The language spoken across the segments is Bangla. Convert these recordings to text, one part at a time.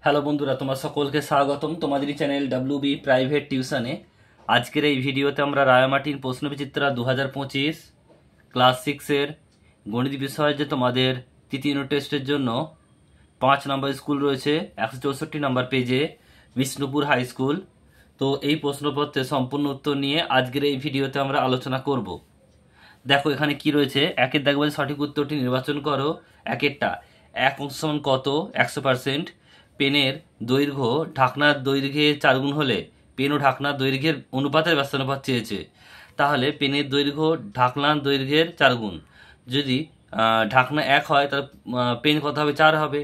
হ্যালো বন্ধুরা, তোমার সকলকে স্বাগতম তোমাদেরই চ্যানেল WB প্রাইভেট টিউশনে। আজকের এই ভিডিওতে আমরা রায়ামাটির প্রশ্নবিচিত্রা 2025 ক্লাস 6-এর গণিত বিষয়ে যে তোমাদের তৃতীয় ইউনিট টেস্টের জন্য 5 নম্বর স্কুল রয়েছে 164 নম্বর পেজে, বিষ্ণুপুর হাই স্কুল। তো এই প্রশ্নপত্রের সম্পূর্ণ উত্তর নিয়ে আজকের এই ভিডিওতে আমরা আলোচনা করব। দেখো এখানে কি রয়েছে। একের দেখবে সঠিক উত্তরটি নির্বাচন করো। একেরটা 1 অংশ সমান কত 100%। পেনের দৈর্ঘ্য ঢাকনার দৈর্ঘ্যের 4 গুণ হলে পেন ও ঢাকনার দৈর্ঘ্যের অনুপাতের ব্যস্তানুপাত চেয়েছে। তাহলে পেনের দৈর্ঘ্য ঢাকনার দৈর্ঘ্যের 4 গুণ। যদি ঢাকনা 1 হয় তাহলে পেন কত হবে 4 হবে,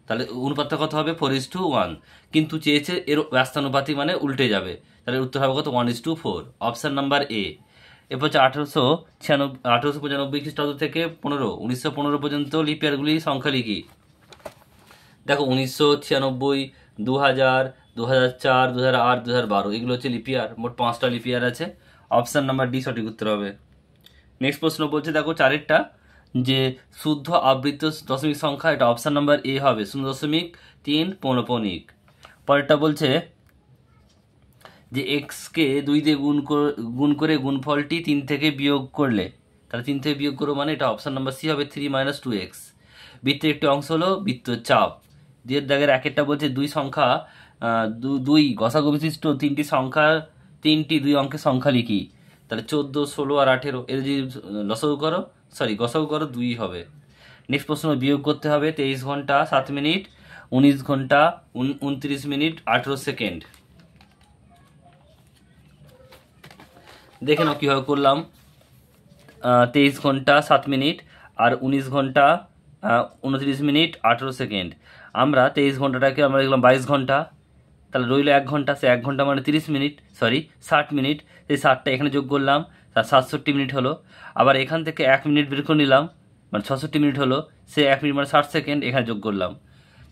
তাহলে অনুপাতটা কত হবে 4:1। কিন্তু চেয়েছে এর ব্যস্তানুপাতিক মানে উল্টে যাবে, তাহলে উত্তর হবে কত 1:4। Option number A. এরপর হচ্ছে 1895 খ্রিস্টাব্দ থেকে 1915 পর্যন্ত লিপিয়ারগুলি সংখ্যা লিখি। দেখো 1996, 2000, 2004, 2008, 2012 এগুলো হচ্ছে লিপিয়ার। মোট 5টা লিপিয়ার আছে। অপশান নাম্বার ডি সঠিক উত্তর হবে। নেক্সট প্রশ্ন বলছে দেখো চারেরটা যে শুদ্ধ আবৃত দশমিক সংখ্যা, এটা অপশান নাম্বার এ হবে 0.3 পৌনঃপুনিক। পরেরটা বলছে যে এক্সকে 2 দিয়ে গুণ করে গুণফলটি 3 থেকে বিয়োগ করলে, তাহলে 3 থেকে বিয়োগ করো মানে এটা অপশান নাম্বার সি হবে 3 - 2x। বৃত্তের একটি অংশ হলো বৃত্তচাপ। দিয়ে দাগের একেরটা বলছে দুই সংখ্যা দুই গসাগু বিশিষ্ট তিনটি সংখ্যা, 3টি 2 অঙ্কের সংখ্যা লিখি। তাহলে 14, 16 আর 18 এর যদি গসাগু করো 2 হবে। নেক্সট প্রশ্ন বিয়োগ করতে হবে 23 ঘন্টা 7 মিনিট, 19 ঘন্টা 29 মিনিট 18 সেকেন্ড। দেখে নাও কীভাবে করলাম। 23 ঘন্টা 7 মিনিট আর 19 ঘন্টা 29 মিনিট 18 সেকেন্ড। আমরা 23 ঘন্টাটাকে আমরা লিখলাম 22 ঘন্টা, তাহলে রইল 1 ঘন্টা। সে 1 ঘন্টা মানে 60 মিনিট। সেই 60টা এখানে যোগ করলাম, তার 67 মিনিট হলো। আবার এখান থেকে 1 মিনিট বের করে নিলাম, মানে 66 মিনিট হলো। সে 1 মিনিট মানে 60 সেকেন্ড এখানে যোগ করলাম।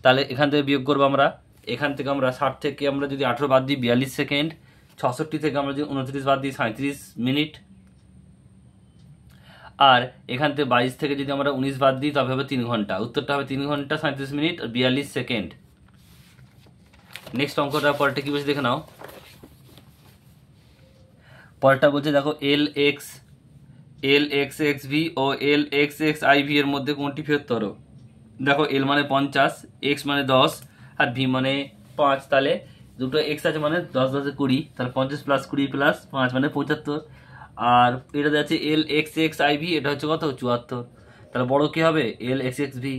তাহলে এখান থেকে বিয়োগ করবো আমরা। এখান থেকে আমরা 60 থেকে আমরা যদি 18 বাদ দিই 42 সেকেন্ড, 66 থেকে আমরা যদি 29 বাদ দিই 37 মিনিট, আর এখান থেকে 22 থেকে যদি আমরা 19 বাদ দিই তবে হবে 3 ঘন্টা। উত্তরটা হবে 3 ঘন্টা 37 মিনিট 42 সেকেন্ড। নেক্সট অঙ্কটা পরেরটা কি বলছে দেখে নাও। পরেরটা বলছে দেখো এল এক্স এক্স ভি ও L X X I V এর মধ্যে কোনটি বৃহত্তর। দেখো এল মানে 50, এক্স মানে 10 আর ভি মানে 5। তাহলে দুটো এক্স আছে মানে 10 10 20, তাহলে 50 + 20 + 5 মানে 75। আর এটা যাচ্ছে এল এক্স এক্স আই ভি, এটা হচ্ছে কত 74। তাহলে বড় কি হবে এল এক্স এক্স ভি।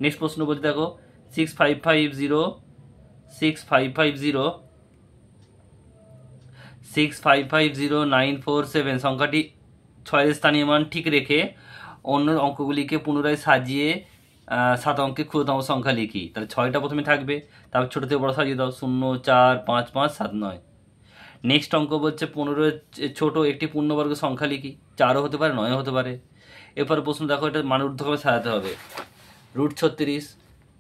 নেক্সট প্রশ্ন বলছে দেখো 6550 সংখ্যাটি 6 এর স্থানীয় মান ঠিক রেখে অন্য অঙ্কগুলিকে পুনরায় সাজিয়ে 7 অঙ্কের ক্ষুদ্রতম সংখ্যা লিখি। তাহলে 6টা প্রথমে থাকবে, তারপর ছোট থেকে বড় সাজিয়ে দাও 0 4 5 5 7 9। নেক্সট অঙ্ক বলছে 15 ছোট একটি পূর্ণবর্গ সংখ্যা লিখি। 4ও হতে পারে 9ও হতে পারে। এরপর প্রশ্ন দেখো এটা মানে ঊর্ধ্বক্রমে সাজাতে হবে। √36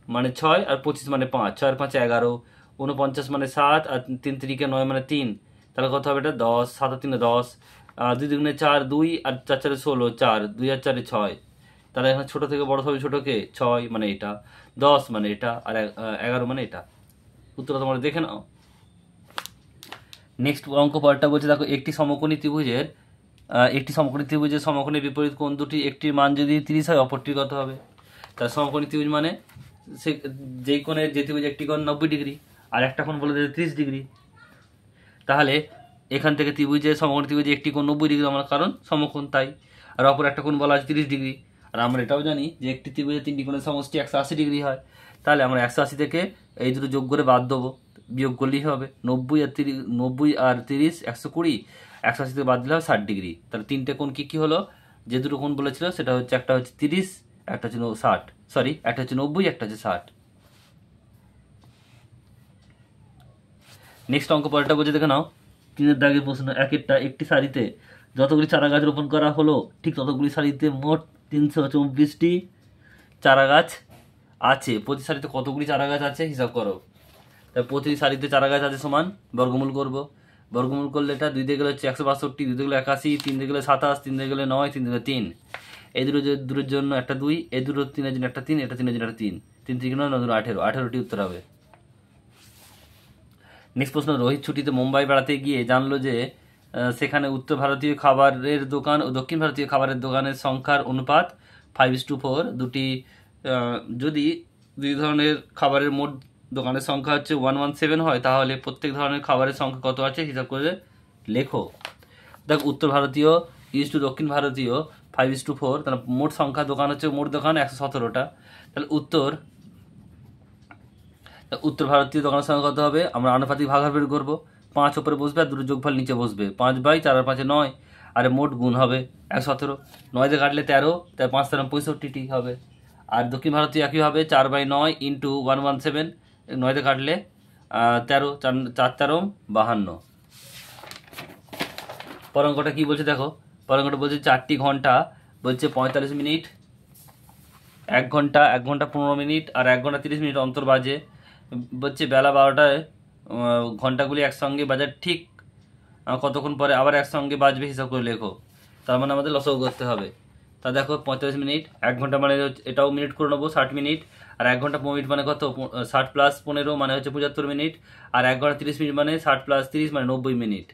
মানে 6 আর 25 মানে 5, 6 আর 5 11, 49 মানে 7 আর 3 3 9 মানে 3। তাহলে কত হবে এটা 10, 7 আর 3 10, 2 2 4 2 আর 4 4 16, 4 2 আর 4 6। তাহলে এখানে ছোট থেকে বড় হবে ছোটকে 6 মানে এটা, 10 মানে এটা আর 11 মানে এটা। উত্তরটা তোমরা দেখে নাও। নেক্সট অঙ্ক পরেরটা বলছে দেখো একটি সমকোণী ত্রিভুজের সমকোণের বিপরীত কোণ দুটি একটির মান যদি 30 হয় অপরটির কত হবে। তাহলে সমকোণী ত্রিভুজ মানে সে যেই কোণের যে ত্রিভুজ একটি কোণ 90 ডিগ্রি আর একটা কোণ বলে দেবে 30 ডিগ্রি। তাহলে এখান থেকে সমকোণী ত্রিভুজে একটি কোণ 90 ডিগ্রি আমার কারণ সমকোণ তাই, আর অপর একটা কোণ বলা আছে 30 ডিগ্রি। আর আমরা এটাও জানি যে একটি ত্রিভুজে 3টি কোণের সমষ্টি 180 ডিগ্রি হয়। তাহলে আমরা 180 থেকে এই দুটো যোগ করে বাদ দেবো, বিয়োগ করলেই হবে 90 আর 30 120, 180 থেকে বাদ দিলে হবে 60 ডিগ্রি। তাহলে 3টে কোণ কি হলো, যে দুটো কোণ বলেছিল সেটা হচ্ছে একটা হচ্ছে 30, একটা হচ্ছে 60, একটা হচ্ছে 90, একটা হচ্ছে 60। নেক্সট অঙ্ক পরেরটা বলছে দেখে নাও। 3-এর দাগের প্রশ্ন একেরটা একটি সারিতে যতগুলি চারা গাছ রোপণ করা হলো ঠিক ততগুলি সারিতে মোট 324টি চারা গাছ আছে। প্রতি সারিতে কতগুলি চারা গাছ আছে হিসাব করো। তাই প্রতি সারিতে চারা গাছ আছে সমান বর্গমূল করব। বর্গমূল করলে এটা 2 দিয়ে গেলে হচ্ছে 162, 2 দিয়ে গেলে 81, 3 দিয়ে গেলে 27, 3 দিয়ে গেলে 9, 3 দিয়ে গেলে 3। এই দুটোর জন্য একটা 2, এই দুটো 3-এর জন্য একটা 3, এটা 3-এর জন্য একটা 3, 3 3 9 9 18, 18টি উত্তর হবে। নেক্সট প্রশ্ন, রোহিত ছুটিতে মুম্বাই বেড়াতে গিয়ে জানলো যে সেখানে উত্তর ভারতীয় খাবারের দোকান ও দক্ষিণ ভারতীয় খাবারের দোকানের সংখ্যার অনুপাত 5:4। যদি দুই ধরনের খাবারের মোট দোকানের সংখ্যা হচ্ছে 117 হয়, তাহলে প্রত্যেক ধরনের খাবারের সংখ্যা কত আছে হিসাব করে লেখো। দেখ, উত্তর ভারতীয় টু দক্ষিণ ভারতীয় 5:4, তাহলে মোট সংখ্যা দোকান হচ্ছে, মোট দোকান 117টা। তাহলে উত্তর ভারতীয় দোকানের সংখ্যা কত হবে? আমরা আনুপাতিক ভাগাহার বের করবো। 5 উপরে বসবে আর দুটো যোগফল নিচে বসবে। 5/4 আর 5 9, আর মোট গুণ হবে 117। 9 দিয়ে কাটলে 13, তাই 5 13 65টি হবে। আর দক্ষিণ ভারতীয় একই হবে, 4/9 ইন্টু 117, 9 দিয়ে কাটলে 13, 4 13 52। পরঙ্কটা কি বলছে দেখো, পরঙ্কটা বলছে 4টি ঘন্টা বলছে 45 মিনিট, 1 ঘন্টা 1 ঘন্টা 15 মিনিট আর 1 ঘন্টা 30 মিনিট অন্তর বাজে। বলছে বেলা 12টায় ঘন্টাগুলি একসঙ্গে বাজার ঠিক কতক্ষণ পরে আবার একসঙ্গে বাজবে হিসাব করে লেখো। তার মানে আমাদের লসাগু করতে হবে। তা দেখো 45 মিনিট, 1 ঘন্টা মানে এটাও মিনিট করে নেবো 60 মিনিট, আর 1 ঘন্টা 15 মিনিট মানে কত? 60 + 15 মানে হচ্ছে 75 মিনিট, আর 1 ঘন্টা 30 মিনিট মানে 60 + 30 মানে 90 মিনিট।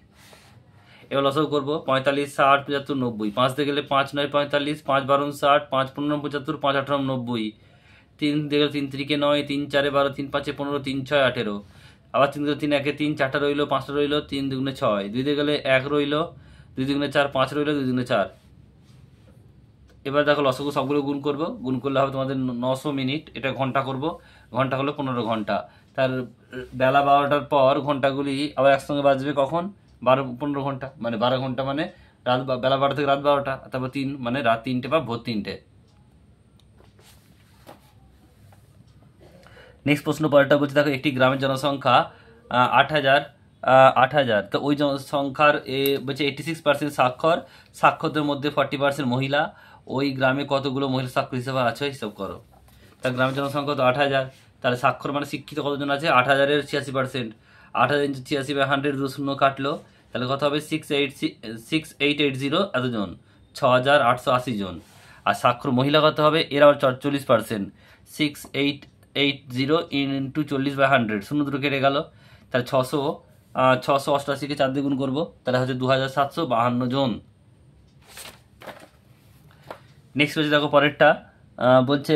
এবার লসাগু করবো, 45 60 75 90, 5 দিয়ে গেলে 5 9 45, 5 12 60, 5 15 75, 5 18 90, 3 দিয়ে গেলে 3 3 9, 3 4 12, 3 5 15, 3 6 18, আবার 3 3 1 3, 4টা রইলো, 5টা রইলো, 3 2 6, 2 দিয়ে গেলে 1 রইলো, 2 2 4, 5 রইলো, 2 2 4। এবার দেখো লসাগু সবগুলো গুণ করবো, গুণ করলে হবে তোমাদের 900 মিনিট। এটা ঘন্টা করব, ঘন্টা হলো 15 ঘন্টা। তার বেলা 12টার পর ঘন্টাগুলি আবার একসঙ্গে বাজবে কখন? 15 ঘন্টা মানে 12 ঘন্টা মানে বেলা 12 থেকে রাত 12টা, তারপর 3 মানে রাত 3টে বা ভোর 3টে। নেক্সট প্রশ্ন পরেরটা বলছে দেখো, একটি গ্রামের জনসংখ্যা 8,000, তো ওই জনসংখ্যার বলছে 86% সাক্ষরদের মধ্যে 40% মহিলা। ওই গ্রামে কতগুলো মহিলা সাক্ষর হিসেবে আছে হিসাব করো। তার গ্রামের জনসংখ্যা তো 8,000, তাহলে সাক্ষর মানে শিক্ষিত কতজন আছে? 8,000-এর 86%। 8,000 × 86/100, 2 শূন্য কাটলো, তাহলে কত হবে? 6880 এতজন, 6,880 জন। আর সাক্ষর মহিলা কত হবে? এর আবার 40%, 6880 ইন্টু 40/100, শূন্য দুটো কেটে গেল, তাহলে 688কে 4 দিয়ে গুণ করবো, তাহলে হচ্ছে 2,752 জন। নেক্সট হচ্ছে দেখো পরেরটা, বলছে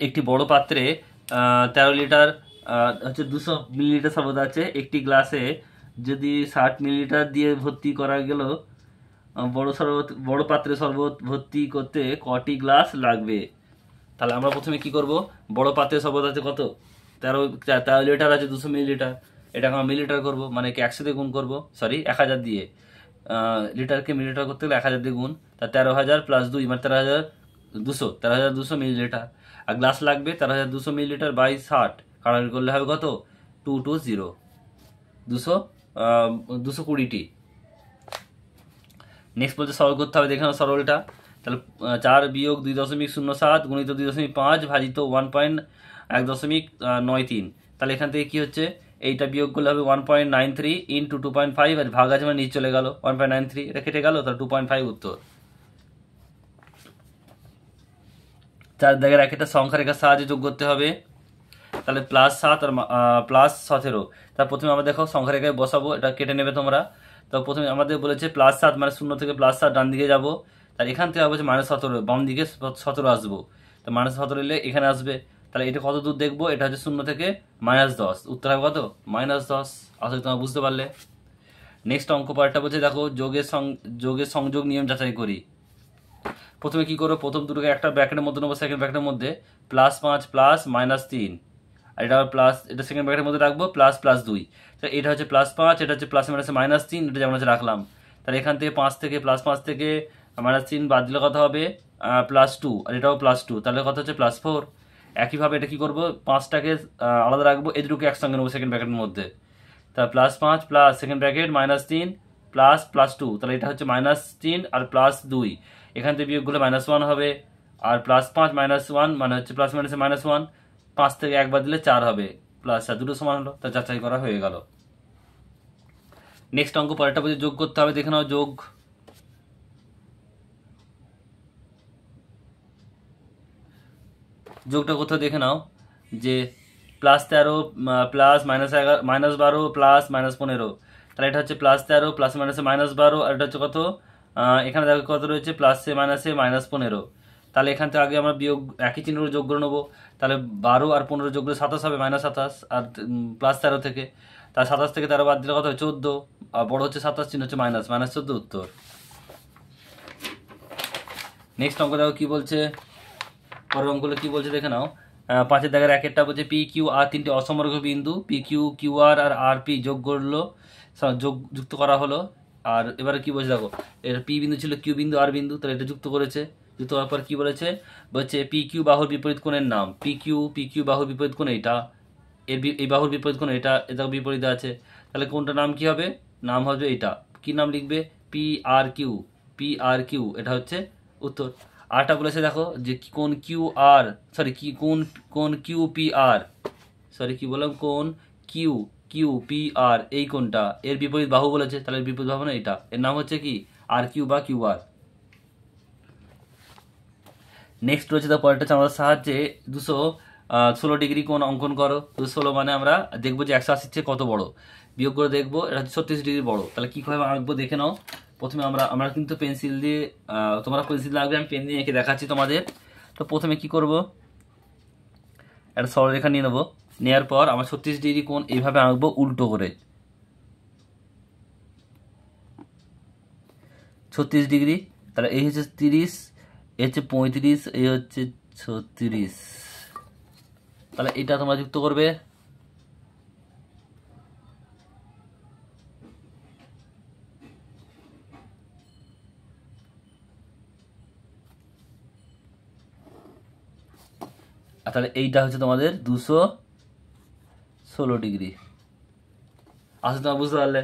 একটি বড় পাত্রে 13 লিটার হচ্ছে 200 মিলিলিটার শরবত আছে। একটি গ্লাসে যদি 60 মিলিলিটার দিয়ে ভর্তি করা গেল, বড় পাত্রে শরবত ভর্তি করতে কটি গ্লাস লাগবে? তাহলে আমরা প্রথমে কি করব, বড় পাত্রে শরবত আছে কত? 13 লিটার আছে 200 মিলিলিটার, এটাকে আমরা মিলিলিটার করবো, মানে কি 100 দিয়ে গুণ করবো, সরি 1000 দিয়ে। লিটারকে মিলিলিটার করতে গেলে 1000 দিয়ে গুণ, তা 13,000 + 2 মানে 13,200 মিলিলিটার। আর গ্লাস লাগবে 13,200 মিলিলিটার বাই 60, কাটাকাটি করলে হবে কত? 220, 220টি। নেক্সট বলতে সরল করতে হবে, দেখে নাও সরলটা। তাহলে 4 - 2.07 গুণিত 2.5 ভাজিত 1.93, তাহলে এখান থেকে কি হচ্ছে? এইটা বিয়োগ করলে হবে 1.93 ইন্টু 2.5, আর ভাগ আছে মানে নিচে চলে গেল 1.93, এটা কেটে গেল, তাহলে 2.5 উত্তর। 4 দাগের একটা সংখ্যা রেখার সাহায্যে যোগ করতে হবে। তাহলে +7 আর +17, তার প্রথমে আমরা দেখো সংখ্যা রেখায় বসাবো, এটা কেটে নেবে তোমরা। তো প্রথমে আমাদের বলেছে +7 মানে 0 থেকে +7 ডান দিকে যাবো, তার এখান থেকে বলছে -17 বাম দিকে 17 আসবো, তো -17 এলে এখানে আসবে। তাহলে এটা কত দূর দেখবো? এটা হচ্ছে 0 থেকে -10, উত্তর হবে কত? -10। আসলে তোমরা বুঝতে পারলে। নেক্সট অঙ্ক পার্টটা বলছে দেখো, যোগের সংযোগ নিয়ম যাচাই করি। প্রথমে কি করবো, প্রথম দুটোকে একটা ব্র্যাকেটের মধ্যে নেবো, সেকেন্ড ব্র্যাকেটের মধ্যে +5 প্লাস -3, আর এটা প্লাস, এটা সেকেন্ড ব্র্যাকেটের মধ্যে রাখবো ++2। তো এটা হচ্ছে +5, এটা হচ্ছে প্লাস মাইনাসে -3, এটা যেমন হচ্ছে রাখলাম। তাহলে এখান থেকে 5 থেকে +5 থেকে -3 বাদ দিলে কত হবে? +2, আর এটাও +2, তাহলে কত হচ্ছে? +4। একইভাবে এটা কি করবো, 5টাকে আলাদা রাখবো, এই দুটোকে একসঙ্গে নেবো সেকেন্ড ব্র্যাকেটের মধ্যে। তা +5 প্লাস সেকেন্ড ব্র্যাকেট -3 প্লাস +2, তাহলে এটা হচ্ছে -3 আর +2, এখান থেকে বিয়োগ করলে -1 হবে। আর +5 -1 মানে হচ্ছে প্লাস মাইনাসে -1, 5 থেকে 1 বাদ দিলে 4 হবে, +4, দুটো সমান হলো, তা যাচাই করা হয়ে গেল। নেক্সট অঙ্ক পরেরটা বলছে যোগ করতে হবে, দেখে নাও যোগ। যোগটা কোথাও দেখে নাও, যে +13 প্লাস -11 প্লাস -15, তাহলে এটা হচ্ছে +13 প্লাস মাইনাসে -12, আর এটা হচ্ছে কত, এখানে দেখো কত রয়েছে, প্লাসে মাইনাসে -15। তাহলে এখান থেকে আগে আমরা বিয়োগ একই চিহ্ন যোগ করে নেবো। তাহলে 12 আর 15 যোগ করে 27 হবে, -27, আর +13 থেকে, তার 27 থেকে 13 বাদ দিলে কত হয় 14, আর বড় হচ্ছে 27, চিহ্ন হচ্ছে -14 উত্তর। নেক্সট অঙ্ক দেখো কি বলছে, পরের অঙ্কগুলো কি বলছে দেখে নাও। 5-এর দাগের 1-এরটা বলছে পি কিউ আর তিনটি অসমরেখ বিন্দু, P Q Q R P যোগ করলো, যুক্ত করা হলো। আর এবারে কি বলছে দেখো, এটা পি বিন্দু ছিল, কিউ বিন্দু আর বিন্দু, তাহলে এটা যুক্ত করেছে। যুক্ত হওয়ার পর কি বলেছে, বলছে পি কিউ বাহুর বিপরীত কোণের নাম। পি কিউ বাহুর বিপরীত কোণ এইটা, এই বাহুর বিপরীত কোণ এটা বিপরীতে আছে, তাহলে কোনটা নাম কি হবে, নাম হবে এইটা। কি নাম লিখবে, পি আর কিউ, এটা হচ্ছে উত্তর। আরটা বলেছে দেখো যে কোন কিউ আর, সরি কি কোন কিউ পি আর, সরি কি বললাম, কোন কিউ পি আর, এই কোনটা এর বিপরীত বাহু বলেছে, তাহলে বিপরীত বাহু না এটা, এর নাম হচ্ছে কি আর কিউ বা কিউ আর। নেক্সট রয়েছে তার পরেরটা আমাদের সাহায্যে 216 ডিগ্রি কোণ অঙ্কন করো। 216 মানে আমরা দেখবো যে 180 চেয়ে কত বড়, বিয়োগ করে দেখবো এটা হচ্ছে 36 ডিগ্রি বড়। তাহলে কি করে আঁকবো দেখে নাও। প্রথমে আমরা কিন্তু পেন্সিল দিয়ে, তোমরা পেন্সিল দিয়ে আঁকবে, আমি পেন দিয়ে এঁকে দেখাচ্ছি তোমাদের। তো প্রথমে কি করব, একটা সরলরেখা নিয়ে নেবো, নেওয়ার পর আমরা 36 ডিগ্রি কোণ এইভাবে আঁকবো উল্টো করে, 36 ডিগ্রি। তাহলে এই হচ্ছে 30, এই হচ্ছে 35, এই হচ্ছে 36। তাহলে এটা তোমরা যুক্ত করবে। আর তাহলে এইটা হচ্ছে তোমাদের 216 ডিগ্রি। আসলে তোমরা বুঝতে পারলে।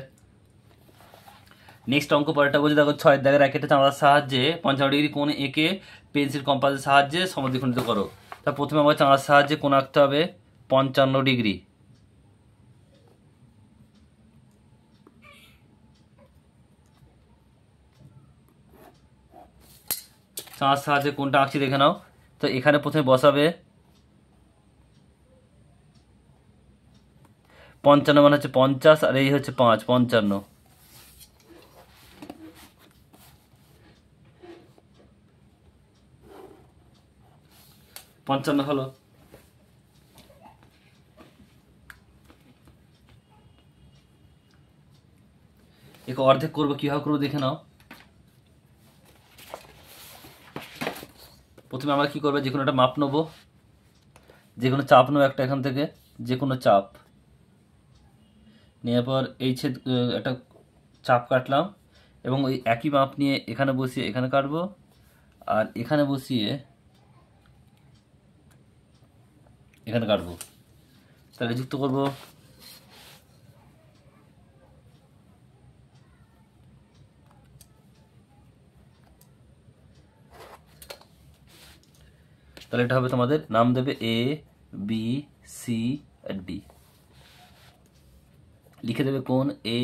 নেক্সট অঙ্ক পরেরটা বলছে দেখো, 6-এর দাগের একটা চাঁদার সাহায্যে 55 ডিগ্রি কোণ এঁকে পেন্সিল কম্পাসের সাহায্যে সমদ্বিখণ্ডিত করো। তা প্রথমে আমাকে চাঁদার সাহায্যে কোণ আঁকতে হবে 55 ডিগ্রি। চাঁদার সাহায্যে কোণটা আঁকছি দেখে নাও। তো এখানে প্রথমে বসাবে 55 মানে হচ্ছে 50, আর এই হচ্ছে 5, 55। হলো। একে অর্ধেক করবো, কিভাবে করবো দেখে নাও। প্রথমে আমরা কি করবো, যে কোনো একটা মাপ নেবো, যে কোনো চাপ নেবো একটা, এখান থেকে যে কোনো চাপ নেওয়ার পর এই একটা চাপ কাটলাম, এবং ওই একই মাপ নিয়ে এখানে বসিয়ে এখানে কাটবো, আর এখানে বসিয়ে এখানে কাটবো। তাহলে যুক্ত করব। তাহলে এটা হবে তোমাদের, নাম দেবে এ বি সি ডি, লিখে দেবে কোণ এ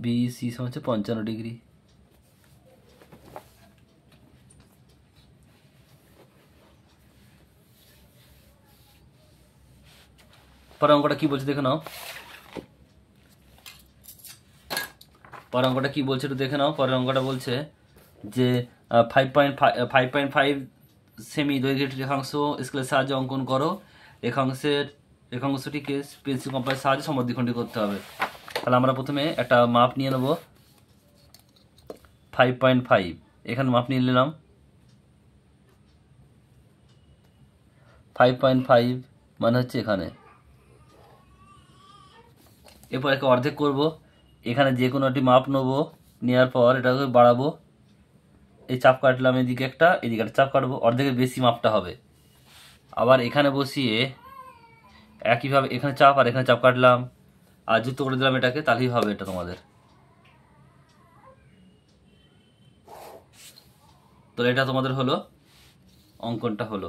বি সি হচ্ছে 55 ডিগ্রি। পরের অঙ্কটা কি বলছে দেখে নাও। পরের অঙ্কটা কি বলছে একটু দেখে নাও। পরের অঙ্কটা বলছে যে 5.5 সেমি দৈর্ঘ্যের রেখাংশ স্কেলের সাহায্যে অঙ্কন করো। রেখাংশটিকে পেন্সিল কম্পাসের সাহায্যে সমদ্বিখণ্ডিত করতে হবে। তাহলে আমরা প্রথমে একটা মাপ নিয়ে নেব 5.5, এখানে মাপ নিয়ে নিলাম 5.5 মানে হচ্ছে এখানে। এরপর একে অর্ধেক করব, এখানে যে কোনো একটি মাপ নেবো, নেওয়ার পর এটাকে বাড়াবো, এই চাপ কাটলাম, এদিকে একটা এদিকে একটা চাপ কাটবো, অর্ধেকের বেশি মাপটা হবে। আবার এখানে বসিয়ে একইভাবে এখানে চাপ আর এখানে চাপ কাটলাম, আর যুক্ত করে দিলাম এটাকে, তাহলেই হবে এটা তোমাদের। তো এটা তোমাদের হলো, অঙ্কনটা হলো।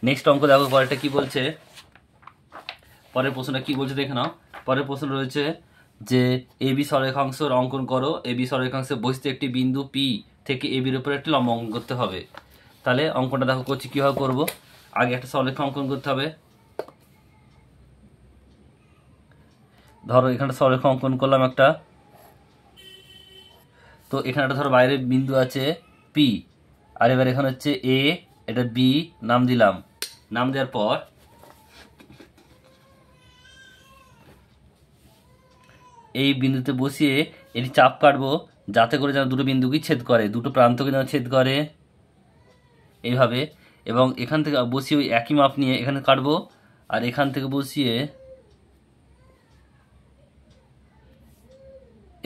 নেক্সট অঙ্ক দেখো পরেরটা কি বলছে। পরের প্রশ্নটা কি বলছে দেখে নাও। পরের প্রশ্ন রয়েছে যে এ বি সরলরেখাংশের অঙ্কন করো। এ বি সরলরেখাংশে বসতে একটি বিন্দু পি থেকে এ বির উপরে একটি লম্ব অঙ্কন করতে হবে। তাহলে অঙ্কনটা দেখো করছি, কীভাবে করবো। আগে একটা সরলরেখা অঙ্কন করতে হবে, ধরো এখানে সরলরেখা অঙ্কন করলাম একটা, তো এখানে একটা ধরো বাইরে বিন্দু আছে পি, আর এবার এখানে হচ্ছে এ, এটা বি, নাম দিলাম। নাম দেওয়ার পর এই বিন্দুতে বসিয়ে এটি চাপ কাটবো, যাতে করে যেন দুটো বিন্দুকে ছেদ করে, দুটো প্রান্তকে যেন ছেদ করে এইভাবে। এবং এখান থেকে বসিয়ে ওই একই মাপ নিয়ে এখানে কাটবো, আর এখান থেকে বসিয়ে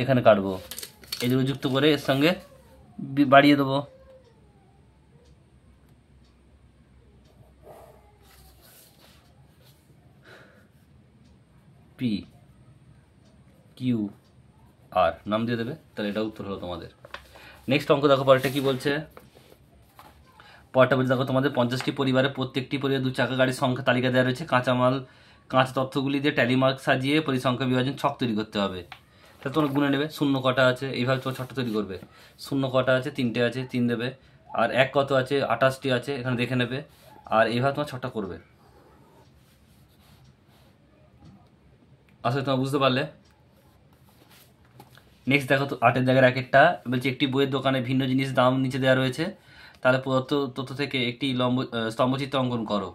এখানে কাটবো। এই দুটো যুক্ত করে এর সঙ্গে বাড়িয়ে দেবো। পি কিউ আর নাম দিয়ে দেবে, তাহলে এটা উত্তর হলো তোমাদের। নেক্সট অঙ্ক দেখো, পরেরটা কি বলছে। পরেরটা বলছে দেখো, তোমাদের 50টি পরিবারে প্রত্যেকটি পরিবার 2 চাকা গাড়ির সংখ্যা তালিকা দেওয়া রয়েছে। কাঁচা তথ্যগুলি দিয়ে ট্যালিমার্ক সাজিয়ে পরিসংখ্যা বিভাজন ছক তৈরি করতে হবে। তা তোমরা গুনে নেবে, শূন্য কটা আছে, এইভাবে তোমার ছকটা তৈরি করবে। শূন্য কটা আছে, 3টে আছে, 3 দেবে। আর এক কত আছে, 28টি আছে, এখানে দেখে নেবে। আর এইভাবে তোমার ছকটা করবে। আসলে তোমরা বুঝতে পারলে। নেক্সট দেখো তো, 8-এর জায়গায় একটা বলছে, একটি বইয়ের দোকানে ভিন্ন জিনিস দাম নিচে দেওয়া রয়েছে, তাহলে প্রদত্ত তথ্য থেকে একটি স্তম্ভচিত্র অঙ্কন করো।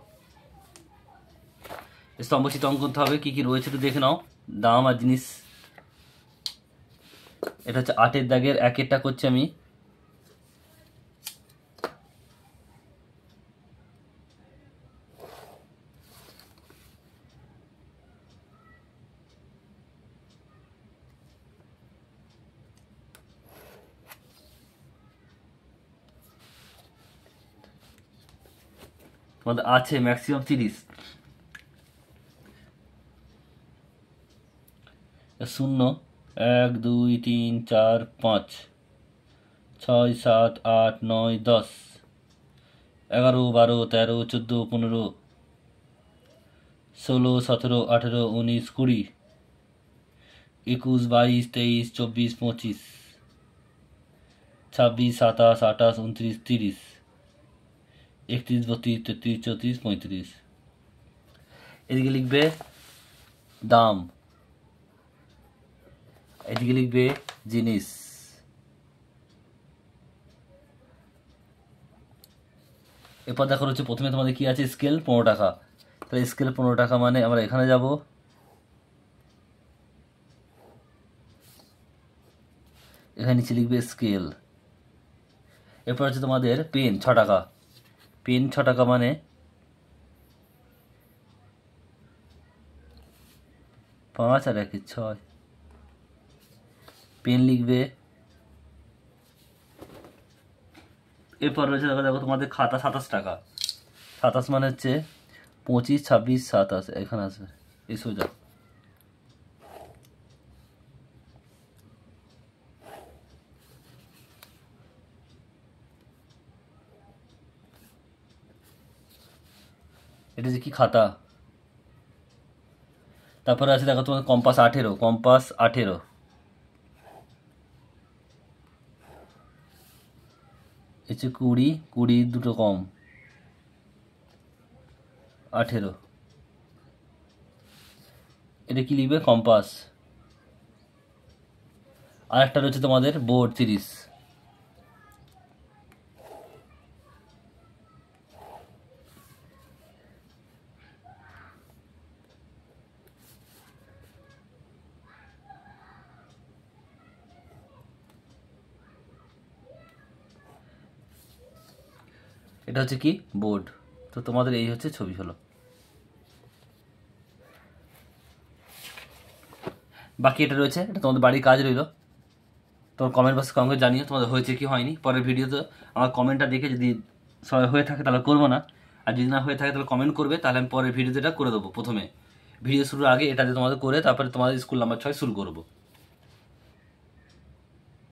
স্তম্ভচিত্র অঙ্কন করতে হবে, কি কি রয়েছে একটু দেখে নাও, দাম আর জিনিস। এটা হচ্ছে 8-এর দাগের 1-এরটা করছি আমি। তোমাদের আছে ম্যাক্সিমাম 30। 0 1 2 3 4 5 6 7 8 9 10 11 12 13 14 15 16 17 18 19 20 21 22 23 24 25 26 27 28 29 30 31 32 33 34 35। এদিকে লিখবে দাম, এদিকে লিখবে জিনিস। এরপর দেখো হচ্ছে প্রথমে তোমাদের কি আছে, স্কেল 15 টাকা। তাহলে স্কেল 15 টাকা মানে আমরা এখানে যাব, এখানে নিচে লিখবে স্কেল। এরপর হচ্ছে তোমাদের পেন 6 টাকা। পেন 6 টাকা মানে 5 আর 1 6। পেন লিখবে। এরপর রয়েছে দেখো, দেখো তোমাদের খাতা 27 টাকা। 27 মানে হচ্ছে 25 26 27, এখানে আসবে এই সোজা। এটা যে কি খাতা। তারপরে আছে দেখো তোমাদের কম্পাস 18, কম্পাস 18। হচ্ছে 20 20 দুটো কম, 18। এটা কি লিখবে, কম্পাস। আর একটা রয়েছে তোমাদের বোর্ড 30। এটা হচ্ছে কি, বোর্ড। তো তোমাদের এই হচ্ছে ছবি হলো। বাকি এটা রয়েছে, এটা তোমাদের বাড়ির কাজ রইলো। তোমার কমেন্ট বক্সে কমেন্ট জানিও তোমাদের হয়েছে কি হয়নি। পরের ভিডিওতে আমার কমেন্টটা দেখে যদি সবাই হয়ে থাকে তাহলে করবো না, আর যদি না হয়ে থাকে তাহলে কমেন্ট করবে, তাহলে আমি পরের ভিডিওতে এটা করে দেবো। প্রথমে ভিডিও শুরুর আগে এটা দিয়ে তোমাদের করে তারপরে তোমাদের স্কুল নাম্বার 6 শুরু করবো।